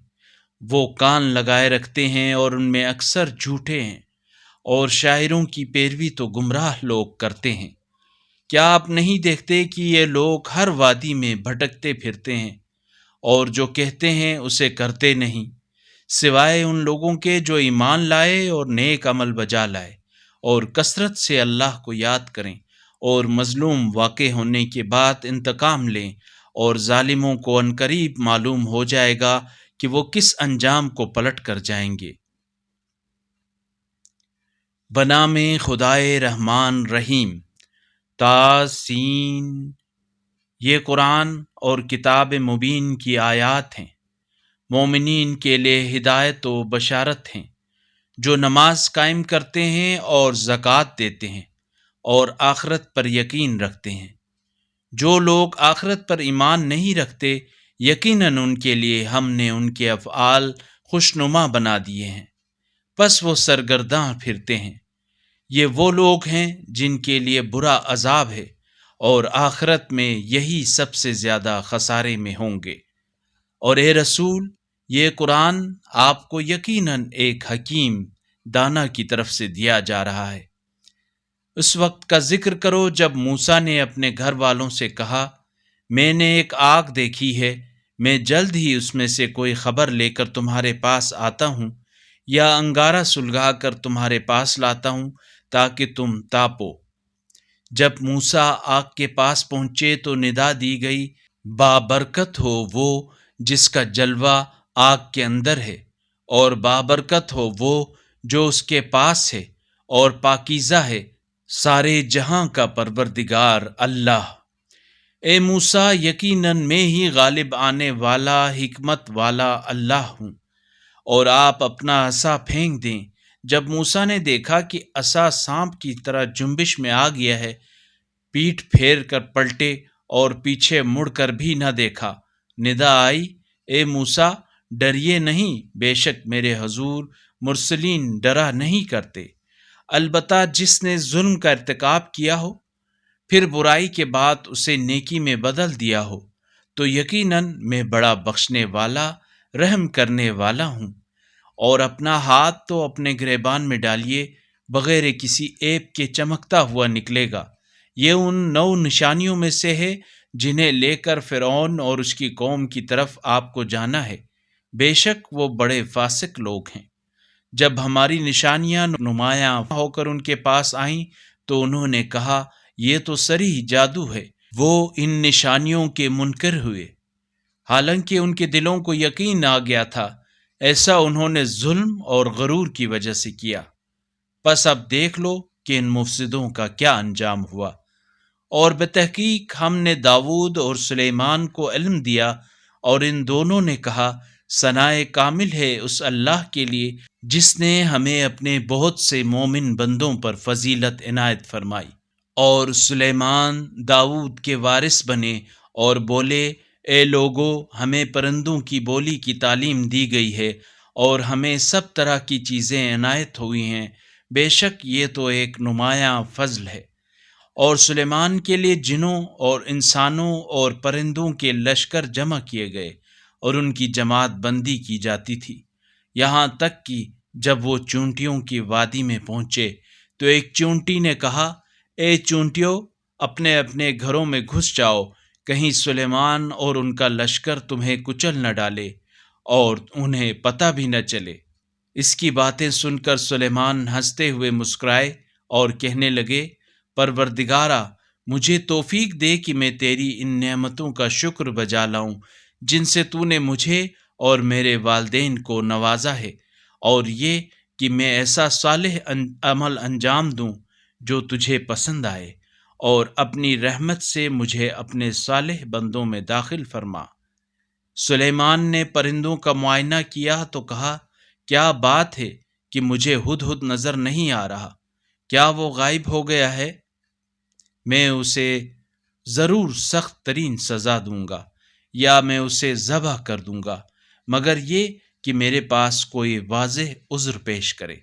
Speaker 1: وہ کان لگائے رکھتے ہیں اور ان میں اکثر جھوٹے ہیں، اور شاعروں کی پیروی تو گمراہ لوگ کرتے ہیں۔ کیا آپ نہیں دیکھتے کہ یہ لوگ ہر وادی میں بھٹکتے پھرتے ہیں، اور جو کہتے ہیں اسے کرتے نہیں، سوائے ان لوگوں کے جو ایمان لائے اور نیک عمل بجا لائے، اور کثرت سے اللہ کو یاد کریں، اور مظلوم واقع ہونے کے بعد انتقام لیں، اور ظالموں کو عنقریب معلوم ہو جائے گا کہ وہ کس انجام کو پلٹ کر جائیں گے۔ بنام خدائے رحمان رحیم۔ تاسین۔ یہ قرآن اور کتاب مبین کی آیات ہیں، مومنین کے لیے ہدایت و بشارت ہیں، جو نماز قائم کرتے ہیں اور زکوٰۃ دیتے ہیں اور آخرت پر یقین رکھتے ہیں۔ جو لوگ آخرت پر ایمان نہیں رکھتے، یقیناً ان کے لیے ہم نے ان کے افعال خوشنما بنا دیے ہیں، پس وہ سرگرداں پھرتے ہیں۔ یہ وہ لوگ ہیں جن کے لیے برا عذاب ہے، اور آخرت میں یہی سب سے زیادہ خسارے میں ہوں گے۔ اور اے رسول، یہ قرآن آپ کو یقیناً ایک حکیم دانا کی طرف سے دیا جا رہا ہے۔ اس وقت کا ذکر کرو جب موسیٰ نے اپنے گھر والوں سے کہا، میں نے ایک آگ دیکھی ہے، میں جلد ہی اس میں سے کوئی خبر لے کر تمہارے پاس آتا ہوں، یا انگارہ سلگا کر تمہارے پاس لاتا ہوں تاکہ تم تاپو۔ جب موسیٰ آگ کے پاس پہنچے تو ندا دی گئی، بابرکت ہو وہ جس کا جلوہ آگ کے اندر ہے، اور بابرکت ہو وہ جو اس کے پاس ہے، اور پاکیزہ ہے سارے جہاں کا پروردگار اللہ۔ اے موسیٰ، یقیناً میں ہی غالب آنے والا، حکمت والا اللہ ہوں۔ اور آپ اپنا عصا پھینک دیں۔ جب موسیٰ نے دیکھا کہ عصا سانپ کی طرح جنبش میں آ گیا ہے، پیٹھ پھیر کر پلٹے اور پیچھے مڑ کر بھی نہ دیکھا، ندا آئی، اے موسیٰ، ڈریے نہیں، بے شک میرے حضور مرسلین ڈرا نہیں کرتے۔ البتہ جس نے ظلم کا ارتکاب کیا ہو، پھر برائی کے بعد اسے نیکی میں بدل دیا ہو، تو یقیناً میں بڑا بخشنے والا، رحم کرنے والا ہوں۔ اور اپنا ہاتھ تو اپنے گریبان میں ڈالیے، بغیر کسی عیب کے چمکتا ہوا نکلے گا۔ یہ ان 9 نشانیوں میں سے ہے جنہیں لے کر فرعون اور اس کی قوم کی طرف آپ کو جانا ہے، بے شک وہ بڑے فاسق لوگ ہیں۔ جب ہماری نشانیاں نمایاں ہو کر ان کے پاس آئیں تو انہوں نے کہا، یہ تو صریح جادو ہے۔ وہ ان نشانیوں کے منکر ہوئے، حالانکہ ان کے دلوں کو یقین آ گیا تھا۔ ایسا انہوں نے ظلم اور غرور کی وجہ سے کیا۔ پس اب دیکھ لو کہ ان مفسدوں کا کیا انجام ہوا۔ اور بتحقیق ہم نے داؤد اور سلیمان کو علم دیا، اور ان دونوں نے کہا، ثنائے کامل ہے اس اللہ کے لیے جس نے ہمیں اپنے بہت سے مومن بندوں پر فضیلت عنایت فرمائی۔ اور سلیمان داؤد کے وارث بنے اور بولے، اے لوگو، ہمیں پرندوں کی بولی کی تعلیم دی گئی ہے، اور ہمیں سب طرح کی چیزیں عنایت ہوئی ہیں، بے شک یہ تو ایک نمایاں فضل ہے۔ اور سلیمان کے لیے جنوں اور انسانوں اور پرندوں کے لشکر جمع کیے گئے، اور ان کی جماعت بندی کی جاتی تھی، یہاں تک کہ جب وہ چونٹیوں کی وادی میں پہنچے تو ایک چونٹی نے کہا، اے چونٹیوں، اپنے اپنے گھروں میں گھس جاؤ، کہیں سلیمان اور ان کا لشکر تمہیں کچل نہ ڈالے اور انہیں پتہ بھی نہ چلے۔ اس کی باتیں سن کر سلیمان ہنستے ہوئے مسکرائے اور کہنے لگے، پروردگارا، مجھے توفیق دے کہ میں تیری ان نعمتوں کا شکر بجا لاؤں جن سے تو نے مجھے اور میرے والدین کو نوازا ہے، اور یہ کہ میں ایسا صالح عمل انجام دوں جو تجھے پسند آئے، اور اپنی رحمت سے مجھے اپنے صالح بندوں میں داخل فرما۔ سلیمان نے پرندوں کا معائنہ کیا تو کہا، کیا بات ہے کہ مجھے ہدہد نظر نہیں آ رہا؟ کیا وہ غائب ہو گیا ہے؟ میں اسے ضرور سخت ترین سزا دوں گا، یا میں اسے ذبح کر دوں گا، مگر یہ کہ میرے پاس کوئی واضح عذر پیش کرے۔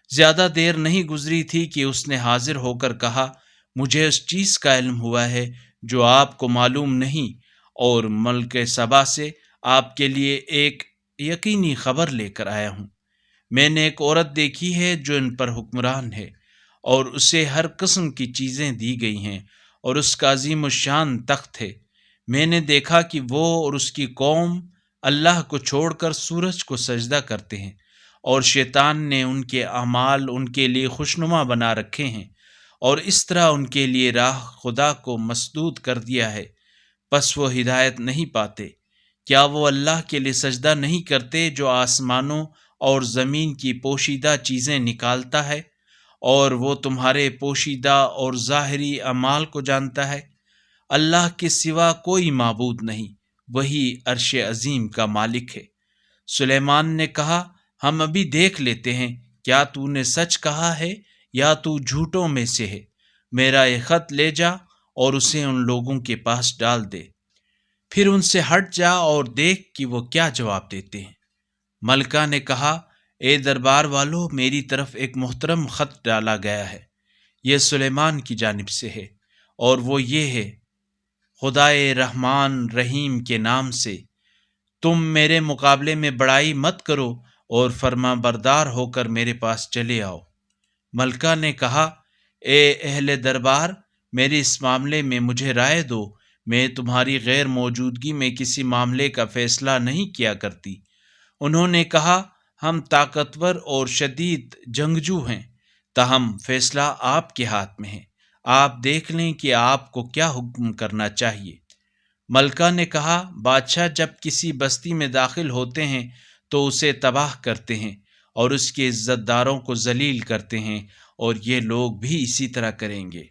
Speaker 1: زیادہ دیر نہیں گزری تھی کہ اس نے حاضر ہو کر کہا، مجھے اس چیز کا علم ہوا ہے جو آپ کو معلوم نہیں، اور ملک سبا سے آپ کے لیے ایک یقینی خبر لے کر آیا ہوں۔ میں نے ایک عورت دیکھی ہے جو ان پر حکمران ہے، اور اسے ہر قسم کی چیزیں دی گئی ہیں، اور اس کا عظیم الشان تخت ہے۔ میں نے دیکھا کہ وہ اور اس کی قوم اللہ کو چھوڑ کر سورج کو سجدہ کرتے ہیں، اور شیطان نے ان کے اعمال ان کے لیے خوشنما بنا رکھے ہیں، اور اس طرح ان کے لیے راہ خدا کو مسدود کر دیا ہے، پس وہ ہدایت نہیں پاتے۔ کیا وہ اللہ کے لیے سجدہ نہیں کرتے جو آسمانوں اور زمین کی پوشیدہ چیزیں نکالتا ہے، اور وہ تمہارے پوشیدہ اور ظاہری اعمال کو جانتا ہے؟ اللہ کے سوا کوئی معبود نہیں، وہی عرش عظیم کا مالک ہے۔ سلیمان نے کہا، ہم ابھی دیکھ لیتے ہیں، کیا تو نے سچ کہا ہے یا تو جھوٹوں میں سے ہے؟ میرا یہ خط لے جا اور اسے ان لوگوں کے پاس ڈال دے، پھر ان سے ہٹ جا اور دیکھ کہ وہ کیا جواب دیتے ہیں۔ ملکہ نے کہا، اے دربار والو، میری طرف ایک محترم خط ڈالا گیا ہے، یہ سلیمان کی جانب سے ہے، اور وہ یہ ہے، خدائے رحمان رحیم کے نام سے، تم میرے مقابلے میں بڑائی مت کرو اور فرما بردار ہو کر میرے پاس چلے آؤ۔ ملکہ نے کہا، اے اہل دربار، میرے اس معاملے میں مجھے رائے دو، میں تمہاری غیر موجودگی میں کسی معاملے کا فیصلہ نہیں کیا کرتی۔ انہوں نے کہا، ہم طاقتور اور شدید جنگجو ہیں، تاہم فیصلہ آپ کے ہاتھ میں ہے، آپ دیکھ لیں کہ آپ کو کیا حکم کرنا چاہیے۔ ملکہ نے کہا، بادشاہ جب کسی بستی میں داخل ہوتے ہیں تو اسے تباہ کرتے ہیں اور اس کے عزت داروں کو ذلیل کرتے ہیں، اور یہ لوگ بھی اسی طرح کریں گے،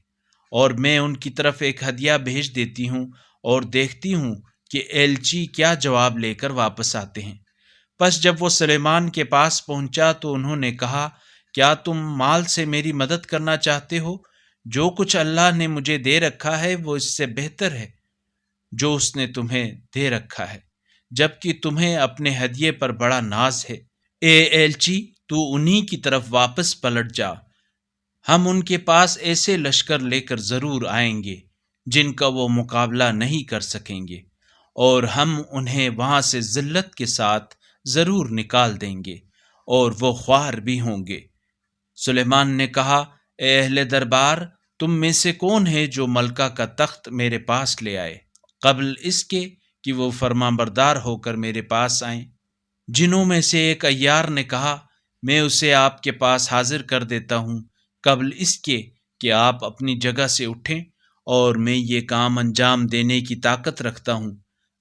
Speaker 1: اور میں ان کی طرف ایک ہدیہ بھیج دیتی ہوں اور دیکھتی ہوں کہ ایلچی کیا جواب لے کر واپس آتے ہیں۔ پس جب وہ سلیمان کے پاس پہنچا تو انہوں نے کہا، کیا تم مال سے میری مدد کرنا چاہتے ہو؟ جو کچھ اللہ نے مجھے دے رکھا ہے وہ اس سے بہتر ہے جو اس نے تمہیں دے رکھا ہے، جبکہ تمہیں اپنے ہدیے پر بڑا ناز ہے۔ اے ایلچی، تو انہی کی طرف واپس پلٹ جا، ہم ان کے پاس ایسے لشکر لے کر ضرور آئیں گے جن کا وہ مقابلہ نہیں کر سکیں گے، اور ہم انہیں وہاں سے ذلت کے ساتھ ضرور نکال دیں گے، اور وہ خوار بھی ہوں گے۔ سلیمان نے کہا، اے اہل دربار، تم میں سے کون ہے جو ملکہ کا تخت میرے پاس لے آئے قبل اس کے کہ وہ فرمان بردار ہو کر میرے پاس آئیں؟ جنوں میں سے ایک عیار نے کہا، میں اسے آپ کے پاس حاضر کر دیتا ہوں قبل اس کے کہ آپ اپنی جگہ سے اٹھیں، اور میں یہ کام انجام دینے کی طاقت رکھتا ہوں،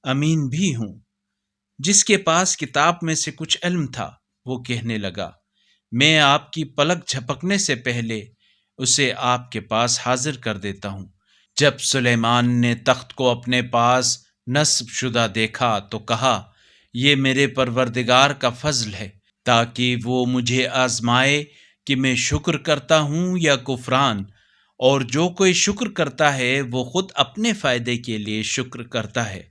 Speaker 1: امین بھی ہوں۔ جس کے پاس کتاب میں سے کچھ علم تھا وہ کہنے لگا، میں آپ کی پلک جھپکنے سے پہلے اسے آپ کے پاس حاضر کر دیتا ہوں۔ جب سلیمان نے تخت کو اپنے پاس نصب شدہ دیکھا تو کہا، یہ میرے پروردگار کا فضل ہے تاکہ وہ مجھے آزمائے کہ میں شکر کرتا ہوں یا کفران، اور جو کوئی شکر کرتا ہے وہ خود اپنے فائدے کے لیے شکر کرتا ہے،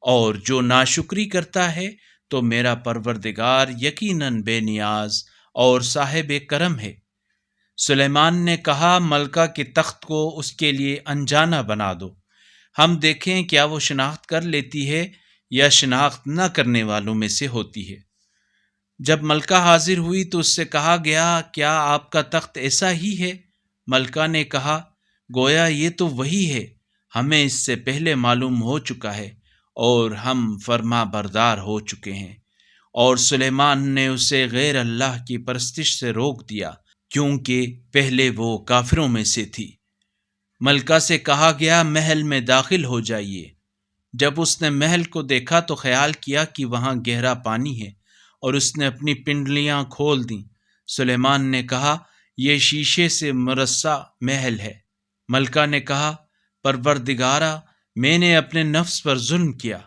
Speaker 1: اور جو ناشکری کرتا ہے تو میرا پروردگار یقیناً بے نیاز اور صاحب کرم ہے۔ سلیمان نے کہا، ملکہ کے تخت کو اس کے لیے انجانا بنا دو، ہم دیکھیں کیا وہ شناخت کر لیتی ہے یا شناخت نہ کرنے والوں میں سے ہوتی ہے۔ جب ملکہ حاضر ہوئی تو اس سے کہا گیا، کیا آپ کا تخت ایسا ہی ہے؟ ملکہ نے کہا، گویا یہ تو وہی ہے، ہمیں اس سے پہلے معلوم ہو چکا ہے اور ہم فرما بردار ہو چکے ہیں۔ اور سلیمان نے اسے غیر اللہ کی پرستش سے روک دیا، کیونکہ پہلے وہ کافروں میں سے تھی۔ ملکہ سے کہا گیا محل میں داخل ہو جائیے۔ جب اس نے محل کو دیکھا تو خیال کیا کہ وہاں گہرا پانی ہے، اور اس نے اپنی پنڈلیاں کھول دیں۔ سلیمان نے کہا یہ شیشے سے مرصع محل ہے۔ ملکہ نے کہا پروردگارا، میں نے اپنے نفس پر ظلم کیا،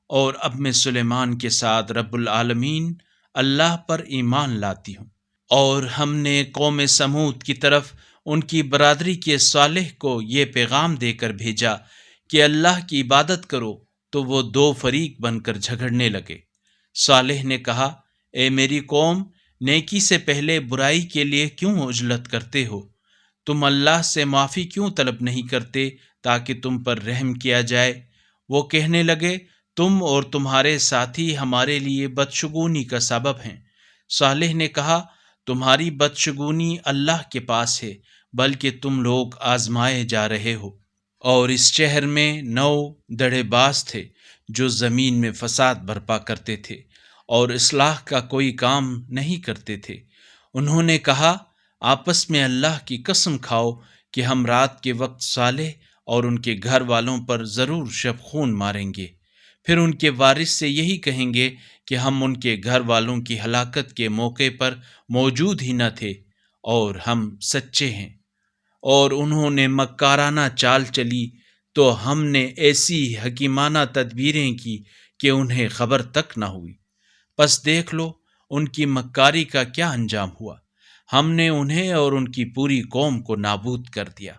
Speaker 1: اور اب میں سلیمان کے ساتھ رب العالمین اللہ پر ایمان لاتی ہوں۔ اور ہم نے قوم سمود کی طرف ان کی برادری کے صالح کو یہ پیغام دے کر بھیجا کہ اللہ کی عبادت کرو، تو وہ دو فریق بن کر جھگڑنے لگے۔ صالح نے کہا اے میری قوم، نیکی سے پہلے برائی کے لیے کیوں عجلت کرتے ہو؟ تم اللہ سے معافی کیوں طلب نہیں کرتے تاکہ تم پر رحم کیا جائے؟ وہ کہنے لگے تم اور تمہارے ساتھی ہمارے لیے بدشگونی کا سبب ہیں۔ صالح نے کہا تمہاری بدشگونی اللہ کے پاس ہے، بلکہ تم لوگ آزمائے جا رہے ہو۔ اور اس شہر میں 9 دڑے باز تھے جو زمین میں فساد برپا کرتے تھے اور اصلاح کا کوئی کام نہیں کرتے تھے۔ انہوں نے کہا آپس میں اللہ کی قسم کھاؤ کہ ہم رات کے وقت صالح اور ان کے گھر والوں پر ضرور شب خون ماریں گے۔ پھر ان کے وارث سے یہی کہیں گے کہ ہم ان کے گھر والوں کی ہلاکت کے موقع پر موجود ہی نہ تھے اور ہم سچے ہیں۔ اور انہوں نے مکارانہ چال چلی تو ہم نے ایسی حکیمانہ تدبیریں کی کہ انہیں خبر تک نہ ہوئی۔ پس دیکھ لو ان کی مکاری کا کیا انجام ہوا۔ ہم نے انہیں اور ان کی پوری قوم کو نابود کر دیا۔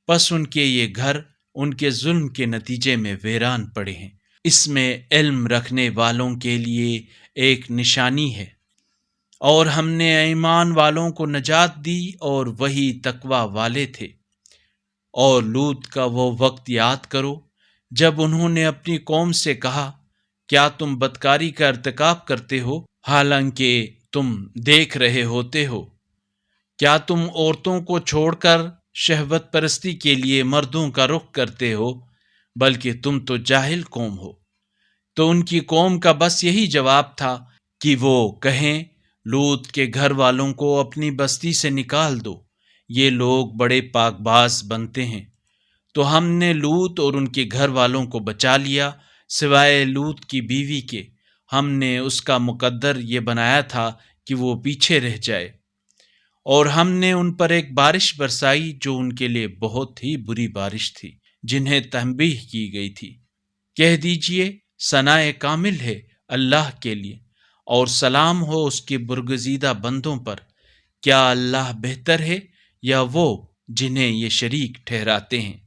Speaker 1: پس ان کے یہ گھر ان کے ظلم کے نتیجے میں ویران پڑے ہیں۔ اس میں علم رکھنے والوں کے لیے ایک نشانی ہے۔ اور ہم نے ایمان والوں کو نجات دی اور وہی تقوی والے تھے۔ اور لوط کا وہ وقت یاد کرو جب انہوں نے اپنی قوم سے کہا کیا تم بدکاری کا ارتکاب کرتے ہو حالانکہ تم دیکھ رہے ہوتے ہو؟ کیا تم عورتوں کو چھوڑ کر شہوت پرستی کے لیے مردوں کا رخ کرتے ہو؟ بلکہ تم تو جاہل قوم ہو۔ تو ان کی قوم کا بس یہی جواب تھا کہ وہ کہیں لوط کے گھر والوں کو اپنی بستی سے نکال دو، یہ لوگ بڑے پاک باز بنتے ہیں۔ تو ہم نے لوط اور ان کے گھر والوں کو بچا لیا، سوائے لوط کی بیوی کے۔ ہم نے اس کا مقدر یہ بنایا تھا کہ وہ پیچھے رہ جائے۔ اور ہم نے ان پر ایک بارش برسائی جو ان کے لیے بہت ہی بری بارش تھی، جنہیں تنبیہ کی گئی تھی۔ کہہ دیجئے ثناء کامل ہے اللہ کے لیے، اور سلام ہو اس کے برگزیدہ بندوں پر۔ کیا اللہ بہتر ہے یا وہ جنہیں یہ شریک ٹھہراتے ہیں؟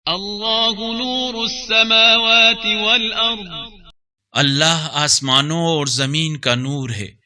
Speaker 2: اللہ نور السماوات والارض،
Speaker 1: اللہ آسمانوں اور زمین کا نور ہے۔